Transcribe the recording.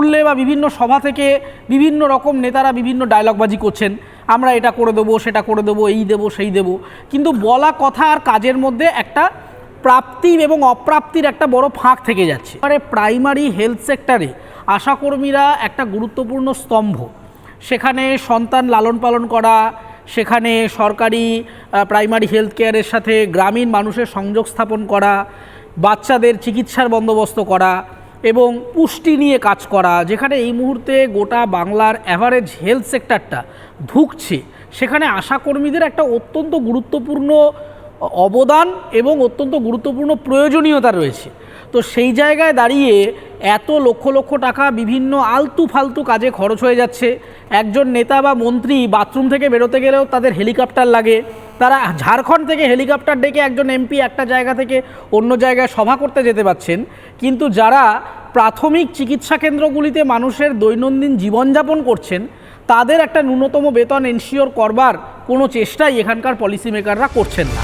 তুললে বা বিভিন্ন সভা থেকে বিভিন্ন রকম নেতারা বিভিন্ন ডায়লগবাজি করছেন, আমরা এটা করে দেবো, সেটা করে দেবো, এই দেবো, সেই দেবো, কিন্তু বলা কথা আর কাজের মধ্যে একটা প্রাপ্তি এবং অপ্রাপ্তির একটা বড় ফাঁক থেকে যাচ্ছে। এবারে প্রাইমারি হেলথ সেক্টরে আশাকর্মীরা একটা গুরুত্বপূর্ণ স্তম্ভ। সেখানে সন্তান লালন পালন করা, সেখানে সরকারি প্রাইমারি হেলথ কেয়ারের সাথে গ্রামীণ মানুষের সংযোগ স্থাপন করা, বাচ্চাদের চিকিৎসার বন্দোবস্ত করা এবং পুষ্টি নিয়ে কাজ করা, যেখানে এই মুহূর্তে গোটা বাংলার অ্যাভারেজ হেলথ সেক্টরটা ধুঁকছে, সেখানে আশাকর্মীদের একটা অত্যন্ত গুরুত্বপূর্ণ অবদান এবং অত্যন্ত গুরুত্বপূর্ণ প্রয়োজনীয়তা রয়েছে। তো সেই জায়গায় দাঁড়িয়ে এত লক্ষ লক্ষ টাকা বিভিন্ন আলতু ফালতু কাজে খরচ হয়ে যাচ্ছে। একজন নেতা বা মন্ত্রী বাথরুম থেকে বেরোতে গেলেও তাদের হেলিকপ্টার লাগে, তারা ঝাড়খণ্ড থেকে হেলিকপ্টার ডেকে একজন এমপি একটা জায়গা থেকে অন্য জায়গায় সভা করতে যেতে পারছেন, কিন্তু যারা প্রাথমিক চিকিৎসা কেন্দ্রগুলিতে মানুষের দৈনন্দিন জীবনযাপন করছেন তাদের একটা ন্যূনতম বেতন এনশিওর করবার কোনো চেষ্টাই এখানকার পলিসি মেকাররা করছেন না।